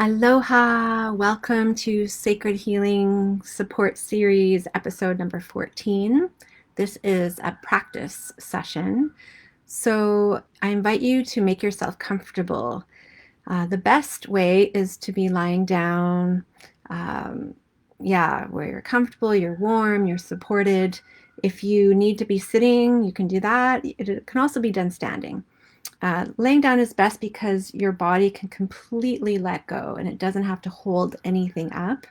Aloha! Welcome to Sacred Healing Support Series, episode number 14. This is a practice session. So I invite you to make yourself comfortable. The best way is to be lying down, where you're comfortable, you're warm, you're supported. If you need to be sitting, you can do that. It can also be done standing. Laying down is best because your body can completely let go and it doesn't have to hold anything up.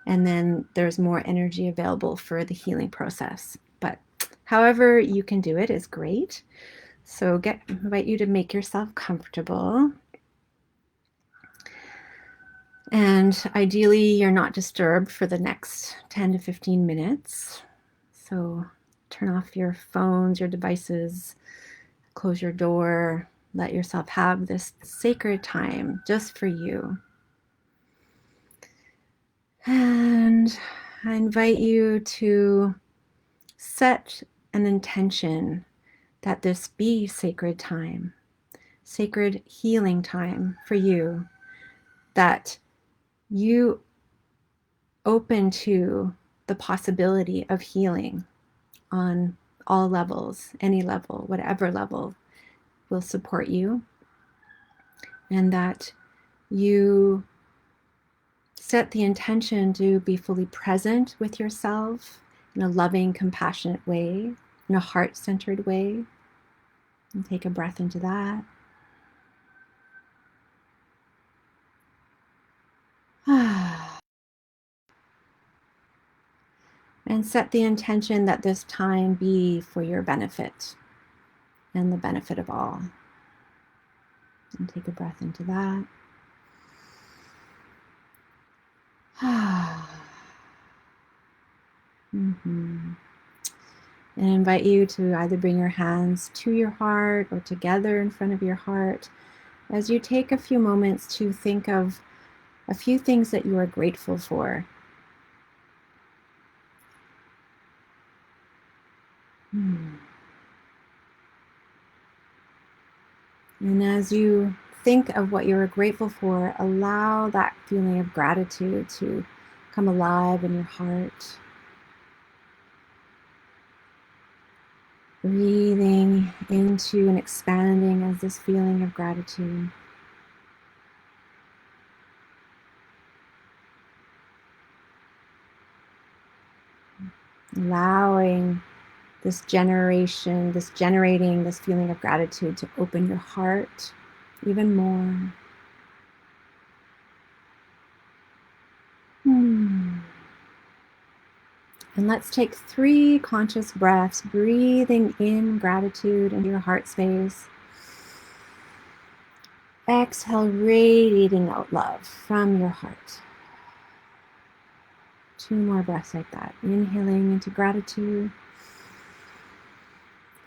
And then there's more energy available for the healing process. But however you can do it is great. So invite you to make yourself comfortable. And ideally, you're not disturbed for the next 10 to 15 minutes. So turn off your phones, your devices, close your door. Let yourself have this sacred time just for you. And I invite you to set an intention that this be sacred time, sacred healing time for you, that you open to the possibility of healing on all levels, any level, whatever level will support you, and that you set the intention to be fully present with yourself in a loving, compassionate way, in a heart-centered way. And take a breath into that. And set the intention that this time be for your benefit and the benefit of all. And take a breath into that. And invite you to either bring your hands to your heart or together in front of your heart as you take a few moments to think of a few things that you are grateful for. And as you think of what you're grateful for, allow that feeling of gratitude to come alive in your heart. Breathing into and expanding as this feeling of gratitude. Allowing this generating this feeling of gratitude to open your heart even more. And let's take 3 conscious breaths, breathing in gratitude into your heart space. Exhale, radiating out love from your heart. 2 more breaths like that. Inhaling into gratitude,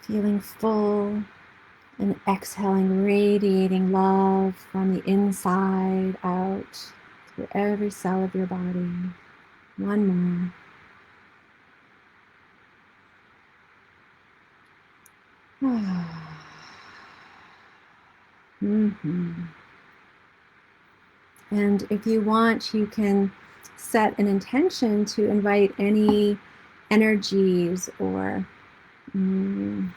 feeling full, and exhaling, radiating love from the inside out through every cell of your body. 1 more. And if you want, you can set an intention to invite any energies or any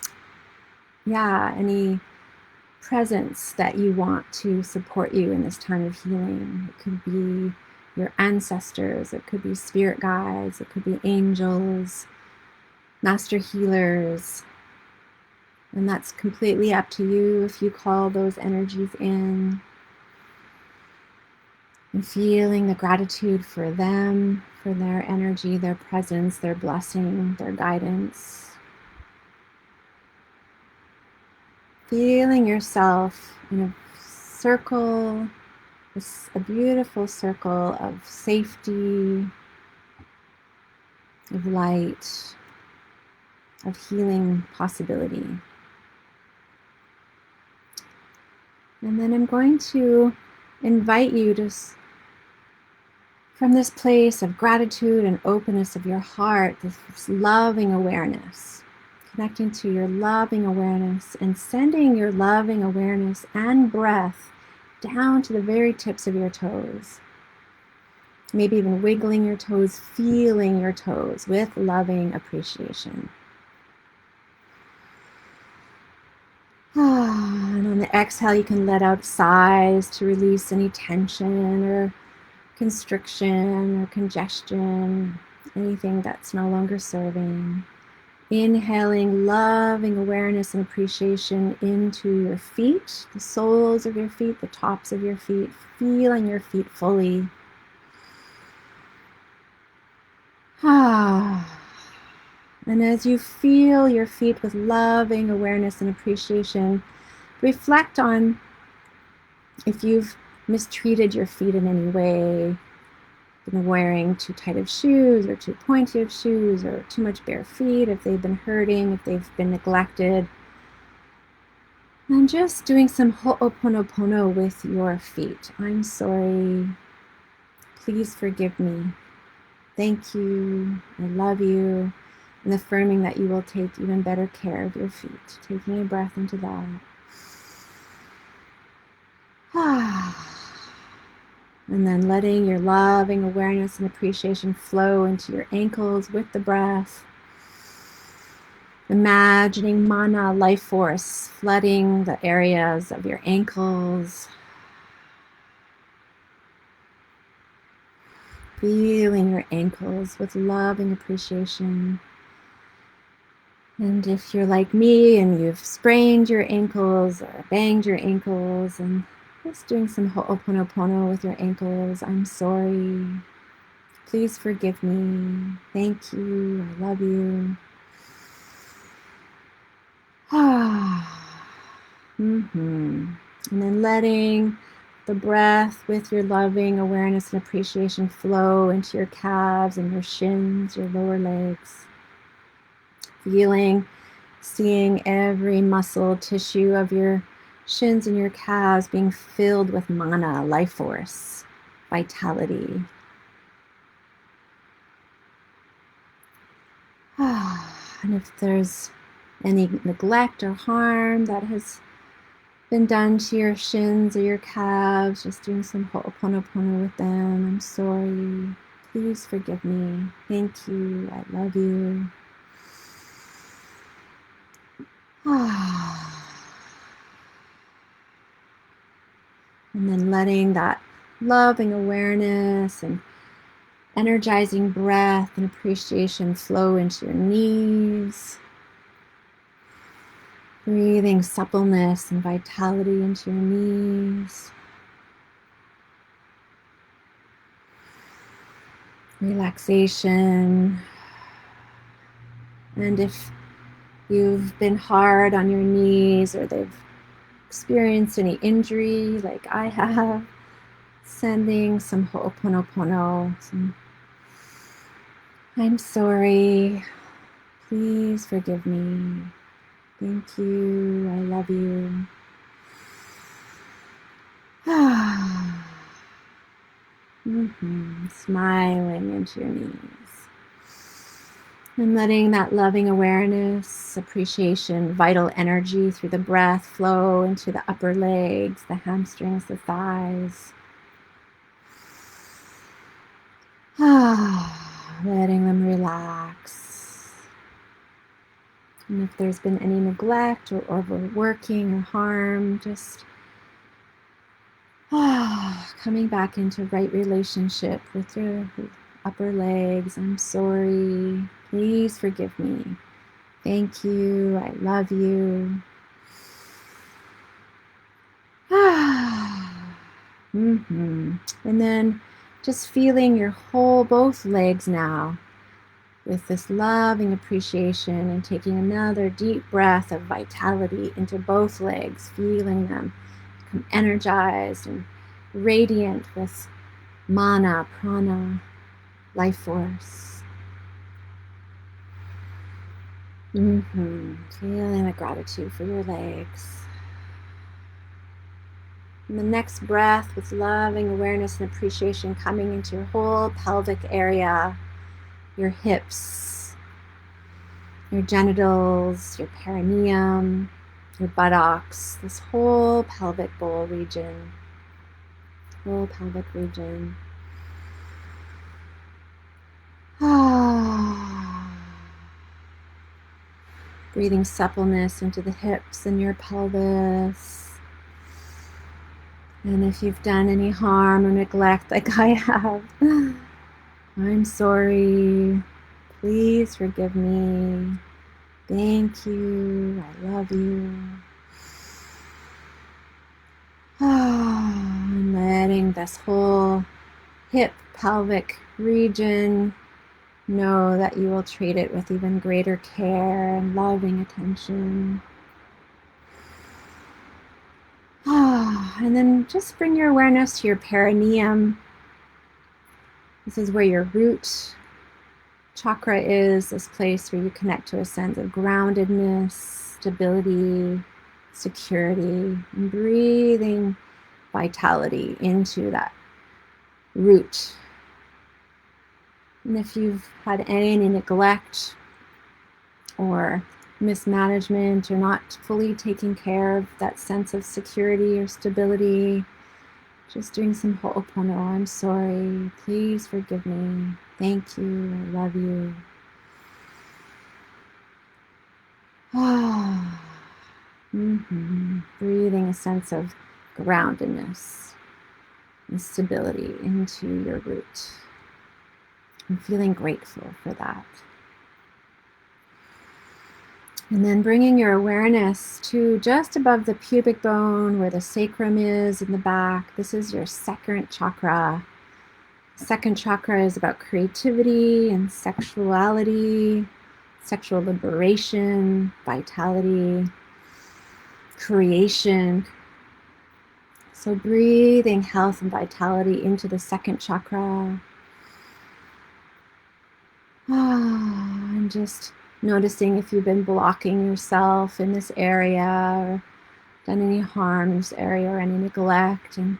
presence that you want to support you in this time of healing. It could be your ancestors, it could be spirit guides, it could be angels, master healers. And that's completely up to you if you call those energies in. And feeling the gratitude for them, for their energy, their presence, their blessing, their guidance. Feeling yourself in a circle, a beautiful circle of safety, of light, of healing possibility. And then I'm going to invite you to, from this place of gratitude and openness of your heart, this loving awareness, connecting to your loving awareness and sending your loving awareness and breath down to the very tips of your toes. Maybe even wiggling your toes, feeling your toes with loving appreciation. And on the exhale, you can let out sighs to release any tension or constriction or congestion, anything that's no longer serving. Inhaling loving awareness and appreciation into your feet, the soles of your feet, the tops of your feet, feeling your feet fully. And as you feel your feet with loving awareness and appreciation, reflect on if you've mistreated your feet in any way, been wearing too tight of shoes or too pointy of shoes or too much bare feet, if they've been hurting, if they've been neglected. And just doing some ho'oponopono with your feet. I'm sorry. Please forgive me. Thank you. I love you. And affirming that you will take even better care of your feet. Taking a breath into that. And then letting your loving awareness and appreciation flow into your ankles with the breath. Imagining mana, life force, flooding the areas of your ankles. Feeling your ankles with loving appreciation. And if you're like me and you've sprained your ankles or banged your ankles, and just doing some ho'oponopono with your ankles, I'm sorry. Please forgive me. Thank you. I love you. And then letting the breath with your loving awareness and appreciation flow into your calves and your shins, your lower legs. Feeling, seeing every muscle, tissue of your shins and your calves being filled with mana, life force, vitality. And if there's any neglect or harm that has been done to your shins or your calves, just doing some ho'oponopono with them. I'm sorry. Please forgive me. Thank you. I love you. And then letting that loving awareness and energizing breath and appreciation flow into your knees. Breathing suppleness and vitality into your knees. Relaxation. And if you've been hard on your knees or they've experienced any injury like I have, sending some ho'oponopono, I'm sorry, please forgive me, thank you, I love you. Smiling into your knees. And letting that loving awareness, appreciation, vital energy through the breath flow into the upper legs, the hamstrings, the thighs. Letting them relax. And if there's been any neglect or overworking or harm, just coming back into right relationship with your upper legs. I'm sorry. Please forgive me. Thank you. I love you. And then just feeling your both legs now with this loving appreciation and taking another deep breath of vitality into both legs, feeling them become energized and radiant with mana, prana, life force. Feeling the gratitude for your legs. And the next breath with loving awareness and appreciation coming into your whole pelvic area, your hips, your genitals, your perineum, your buttocks, this whole pelvic bowl region. whole pelvic region. Breathing suppleness into the hips and your pelvis. And if you've done any harm or neglect like I have, I'm sorry. Please forgive me. Thank you. I love you. I'm letting this whole hip pelvic region know that you will treat it with even greater care and loving attention. And then just bring your awareness to your perineum. This is where your root chakra is, this place where you connect to a sense of groundedness, stability, security, and breathing vitality into that root. And if you've had any neglect or mismanagement or not fully taking care of that sense of security or stability, just doing some ho'opono. I'm sorry. Please forgive me. Thank you. I love you. Breathing a sense of groundedness and stability into your root. I'm feeling grateful for that. And then bringing your awareness to just above the pubic bone where the sacrum is in the back. This is your second chakra. Second chakra is about creativity and sexuality, sexual liberation, vitality, creation. So breathing health and vitality into the second chakra. And just noticing if you've been blocking yourself in this area or done any harm in this area or any neglect. And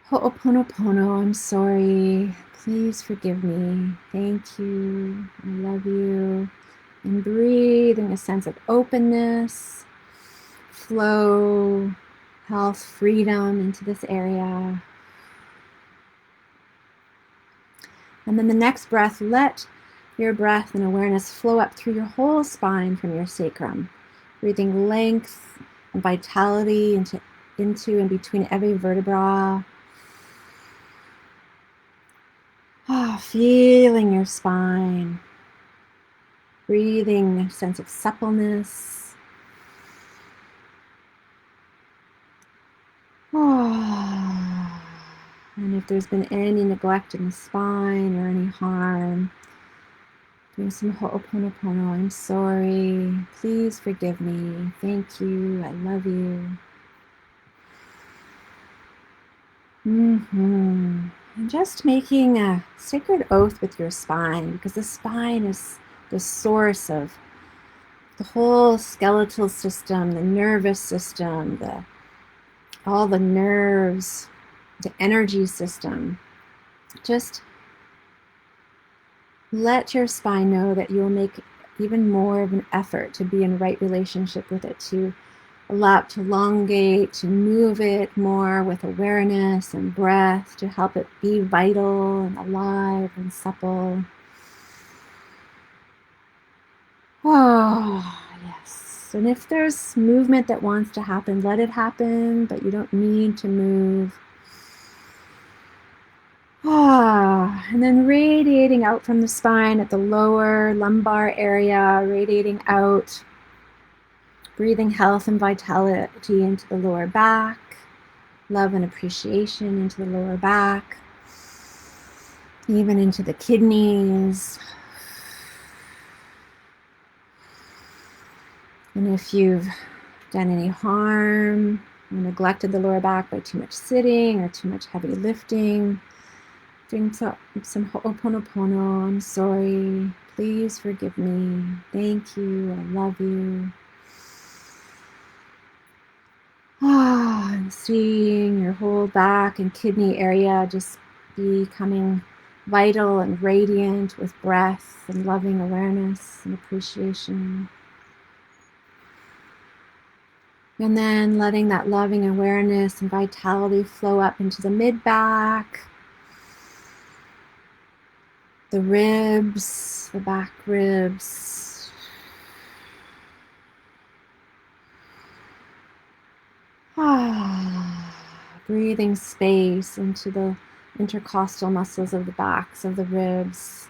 ho'oponopono, I'm sorry. Please forgive me. Thank you. I love you. And breathing a sense of openness, flow, health, freedom into this area. And then the next breath, let your breath and awareness flow up through your whole spine from your sacrum. Breathing length and vitality into and between every vertebra. Feeling your spine. Breathing a sense of suppleness. And if there's been any neglect in the spine or any harm, doing some ho'oponopono. I'm sorry. Please forgive me. Thank you. I love you. And just making a sacred oath with your spine, because the spine is the source of the whole skeletal system, the nervous system, all the nerves, the energy system. Just let your spine know that you'll make even more of an effort to be in right relationship with it, to allow it to elongate, to move it more with awareness and breath, to help it be vital and alive and supple. Yes. And if there's movement that wants to happen, let it happen, but you don't need to move. And then radiating out from the spine at the lower lumbar area, radiating out, breathing health and vitality into the lower back, love and appreciation into the lower back, even into the kidneys. And if you've done any harm or neglected the lower back by too much sitting or too much heavy lifting, doing some ho'oponopono. I'm sorry. Please forgive me. Thank you. I love you. And seeing your whole back and kidney area just becoming vital and radiant with breath and loving awareness and appreciation. And then letting that loving awareness and vitality flow up into the mid-back, the ribs, the back ribs. Breathing space into the intercostal muscles of the backs of the ribs.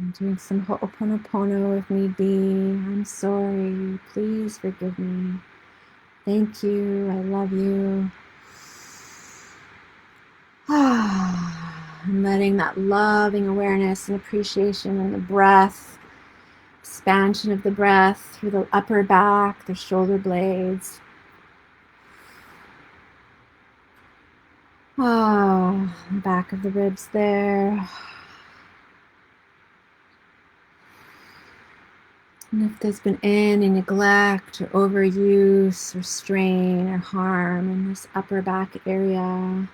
I'm doing some Ho'oponopono if need be. I'm sorry. Please forgive me. Thank you. I love you. And letting that loving awareness and appreciation in the breath, expansion of the breath through the upper back, the shoulder blades. Back of the ribs there. And if there's been any neglect or overuse or strain or harm in this upper back area,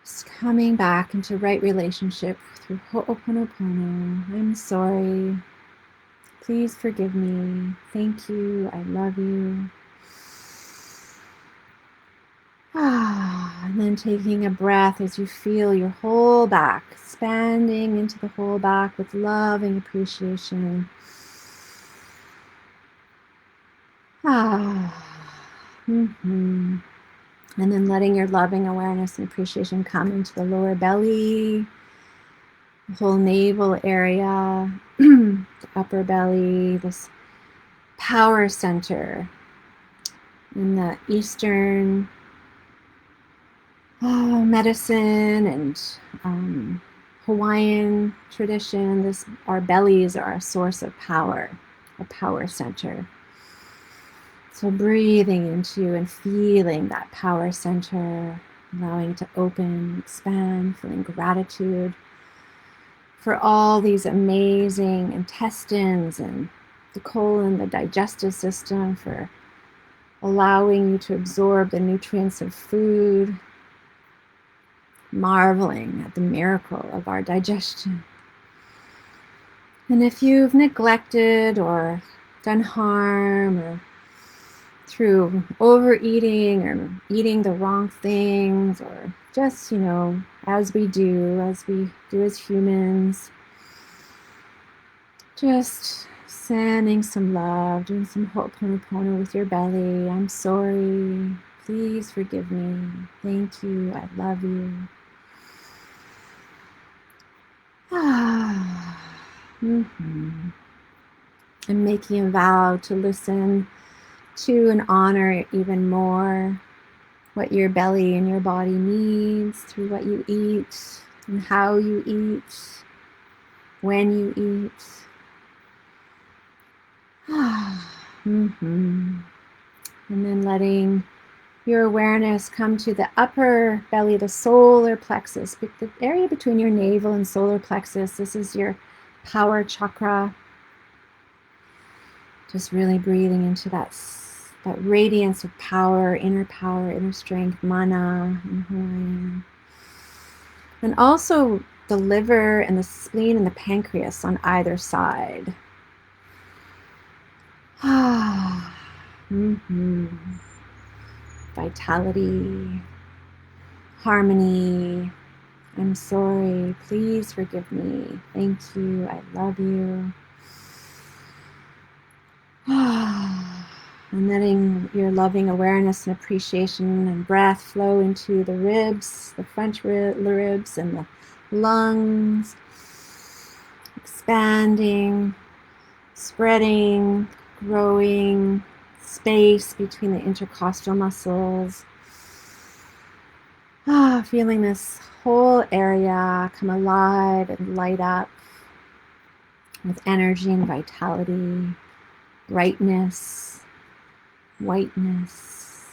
just coming back into right relationship through Ho'oponopono. I'm sorry. Please forgive me. Thank you. I love you. And then taking a breath as you feel your whole back expanding into the whole back with love and appreciation. And then letting your loving awareness and appreciation come into the lower belly, the whole navel area, the upper belly, this power center in the Eastern medicine and Hawaiian tradition. Our bellies are a source of power, a power center. So breathing into and feeling that power center, allowing it to open, expand, feeling gratitude for all these amazing intestines and the colon, the digestive system, for allowing you to absorb the nutrients of food, marveling at the miracle of our digestion. And if you've neglected or done harm or through overeating or eating the wrong things, or just, as we do as humans, just sending some love, doing some Ho'oponopono with your belly. I'm sorry. Please forgive me. Thank you. I love you. I'm making a vow to listen to and honor even more what your belly and your body needs through what you eat and how you eat, when you eat. And then letting your awareness come to the upper belly, the solar plexus, the area between your navel and solar plexus. This is your power chakra. Just really breathing into that radiance of power, inner strength, mana in Hawaiian. And also the liver and the spleen and the pancreas on either side. Vitality, harmony. I'm sorry. Please forgive me. Thank you. I love you. And letting your loving awareness and appreciation and breath flow into the ribs, the front ribs and the lungs, expanding, spreading, growing space between the intercostal muscles. Feeling this whole area come alive and light up with energy and vitality, brightness, whiteness.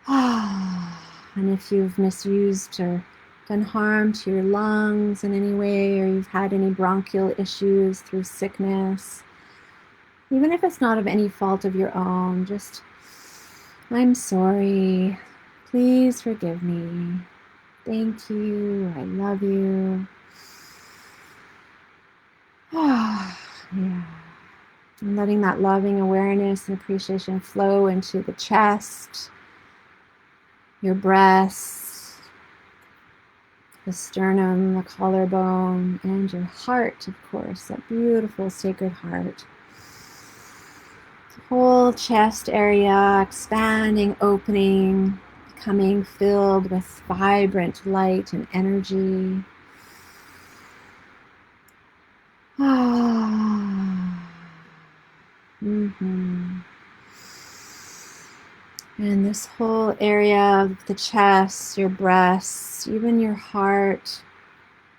And if you've misused or done harm to your lungs in any way, or you've had any bronchial issues through sickness, even if it's not of any fault of your own, just, I'm sorry. Please forgive me. Thank you. I love you. Yeah. And letting that loving awareness and appreciation flow into the chest, your breasts, the sternum, the collarbone, and your heart, of course, that beautiful sacred heart. The whole chest area expanding, opening, becoming filled with vibrant light and energy. And this whole area of the chest, your breasts, even your heart,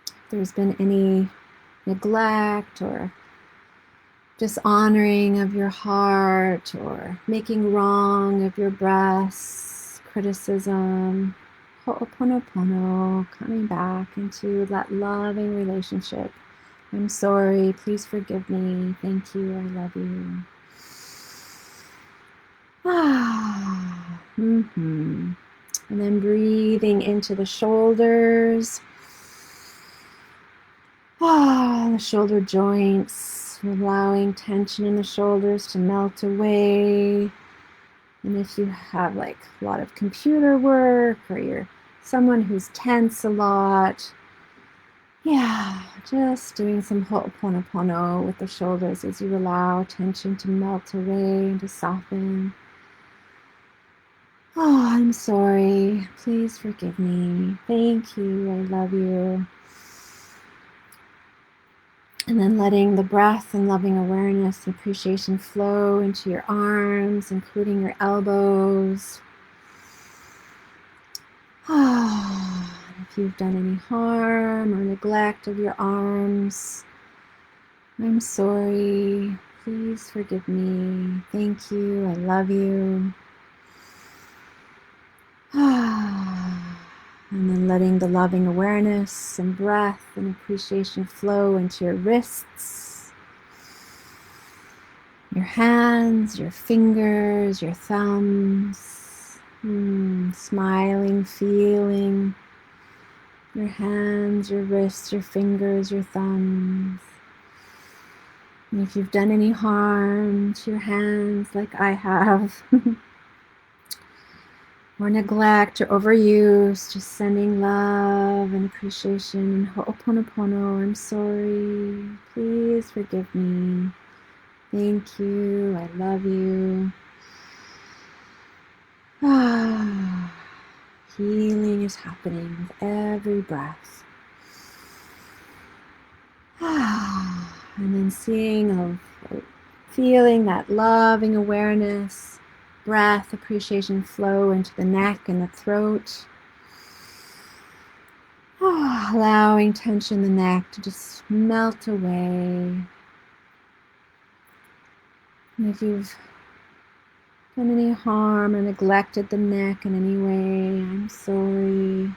if there's been any neglect or dishonoring of your heart or making wrong of your breasts, criticism, ho'oponopono, coming back into that loving relationship. I'm sorry, please forgive me, thank you, I love you. And then breathing into the shoulders. The shoulder joints, allowing tension in the shoulders to melt away. And if you have like a lot of computer work or you're someone who's tense a lot, just doing some ho'oponopono with the shoulders as you allow tension to melt away and to soften. I'm sorry. Please forgive me. Thank you. I love you. And then letting the breath and loving awareness and appreciation flow into your arms, including your elbows. If you've done any harm or neglect of your arms, I'm sorry. Please forgive me. Thank you. I love you. And then letting the loving awareness and breath and appreciation flow into your wrists, your hands, your fingers, your thumbs, smiling, feeling your hands, your wrists, your fingers, your thumbs. And if you've done any harm to your hands like I have, or neglect or overuse, just sending love and appreciation and ho'oponopono. I'm sorry. Please forgive me. Thank you. I love you. Healing is happening with every breath. And then feeling that loving awareness, breath, appreciation flow into the neck and the throat. Allowing tension in the neck to just melt away. And if you've done any harm or neglected the neck in any way, I'm sorry.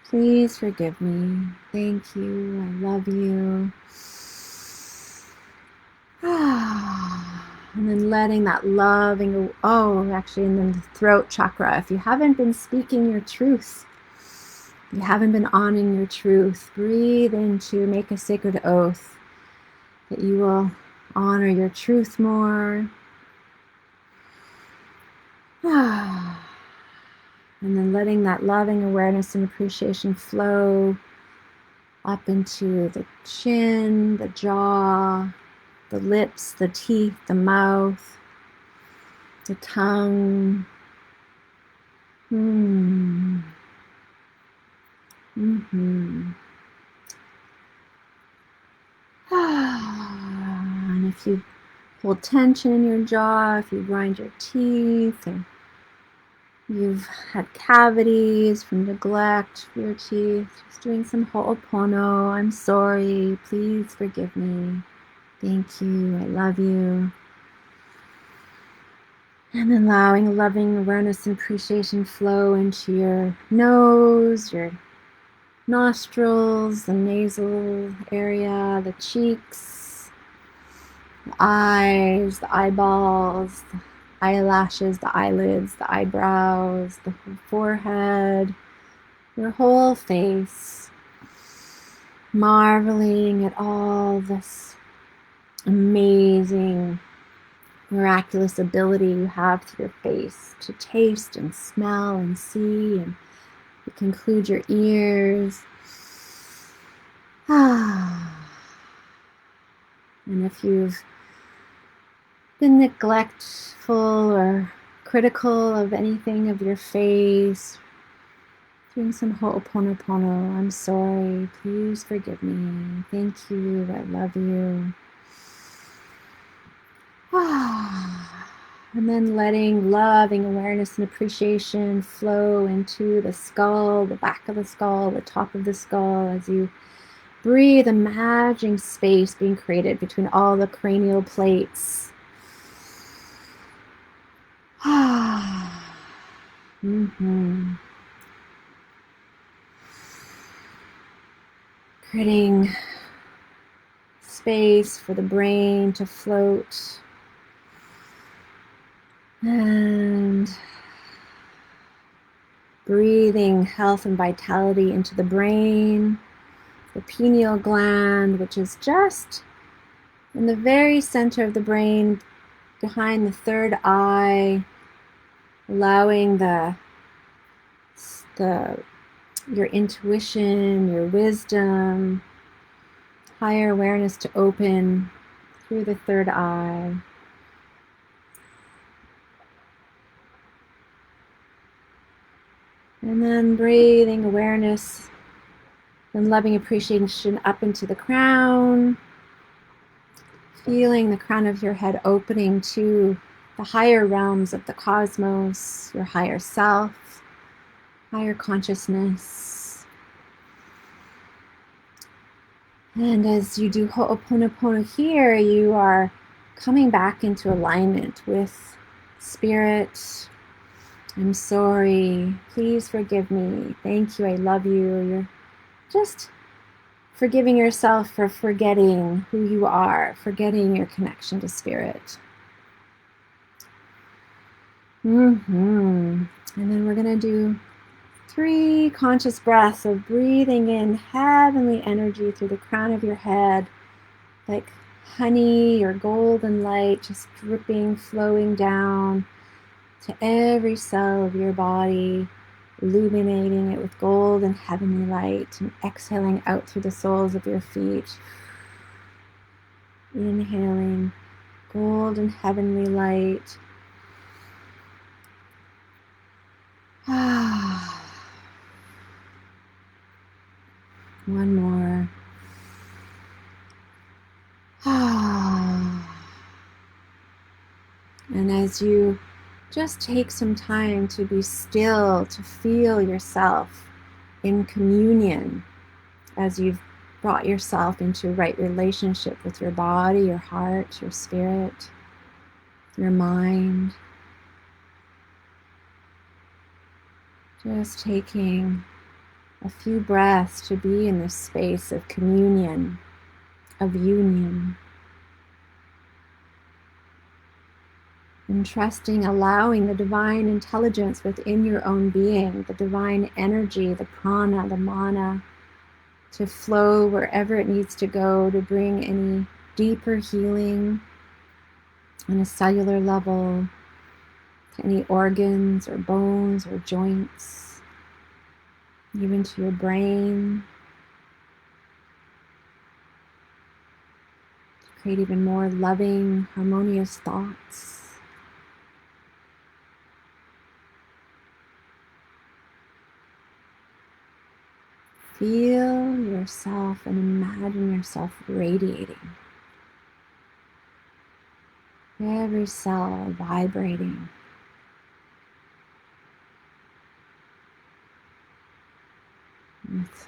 Please forgive me. Thank you. I love you. And then letting that loving, and then the throat chakra. If you haven't been speaking your truth, you haven't been honoring your truth, breathe into, make a sacred oath that you will honor your truth more. And then letting that loving awareness and appreciation flow up into the chin, the jaw, the lips, the teeth, the mouth, the tongue. And if you hold tension in your jaw, if you grind your teeth, or you've had cavities from neglect for your teeth, just doing some ho'opono. I'm sorry. Please forgive me. Thank you. I love you. And then allowing loving awareness and appreciation flow into your nose, your nostrils, the nasal area, the cheeks, the eyes, the eyeballs, the eyelashes, the eyelids, the eyebrows, the forehead, your whole face, marveling at all this amazing, miraculous ability you have through your face to taste and smell and see, and you conclude your ears. And if you've been neglectful or critical of anything of your face, doing some Ho'oponopono, I'm sorry, please forgive me, thank you, I love you. And then letting loving awareness and appreciation flow into the skull, the back of the skull, the top of the skull, as you breathe, imagining space being created between all the cranial plates. Creating space for the brain to float. And breathing health and vitality into the brain, the pineal gland, which is just in the very center of the brain, behind the third eye, allowing your intuition, your wisdom, higher awareness to open through the third eye. And then breathing awareness and loving appreciation up into the crown. Feeling the crown of your head opening to the higher realms of the cosmos, your higher self, higher consciousness. And as you do Ho'oponopono here, you are coming back into alignment with spirit. I'm sorry, please forgive me, thank you, I love you. You're just forgiving yourself for forgetting who you are, forgetting your connection to spirit. And then we're going to do 3 conscious breaths of breathing in heavenly energy through the crown of your head, like honey or golden light, just dripping, flowing down to every cell of your body, illuminating it with gold and heavenly light, and exhaling out through the soles of your feet. Inhaling gold and heavenly light. One more. And as you just take some time to be still, to feel yourself in communion, as you've brought yourself into right relationship with your body, your heart, your spirit, your mind. Just taking a few breaths to be in this space of communion, of union. And trusting, allowing the divine intelligence within your own being, the divine energy, the prana, the mana, to flow wherever it needs to go to bring any deeper healing on a cellular level to any organs or bones or joints, even to your brain, to create even more loving, harmonious thoughts. Feel yourself and imagine yourself radiating. Every cell vibrating. With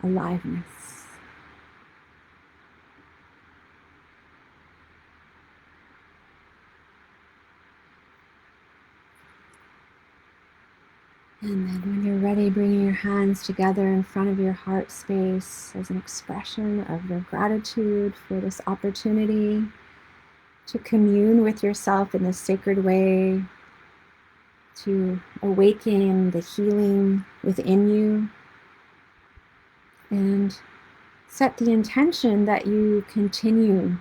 aliveness. And then when you're ready, bringing your hands together in front of your heart space as an expression of your gratitude for this opportunity to commune with yourself in this sacred way, to awaken the healing within you, and set the intention that you continue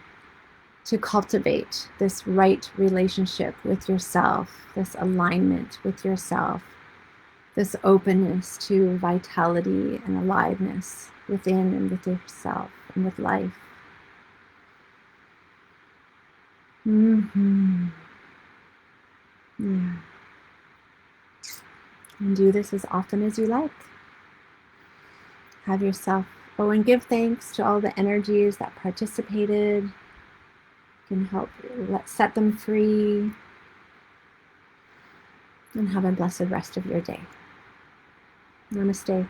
to cultivate this right relationship with yourself, this alignment with yourself, this openness to vitality and aliveness within and with yourself and with life. Yeah. And do this as often as you like. Have yourself, and give thanks to all the energies that participated. You can help set them free. And have a blessed rest of your day. Namaste.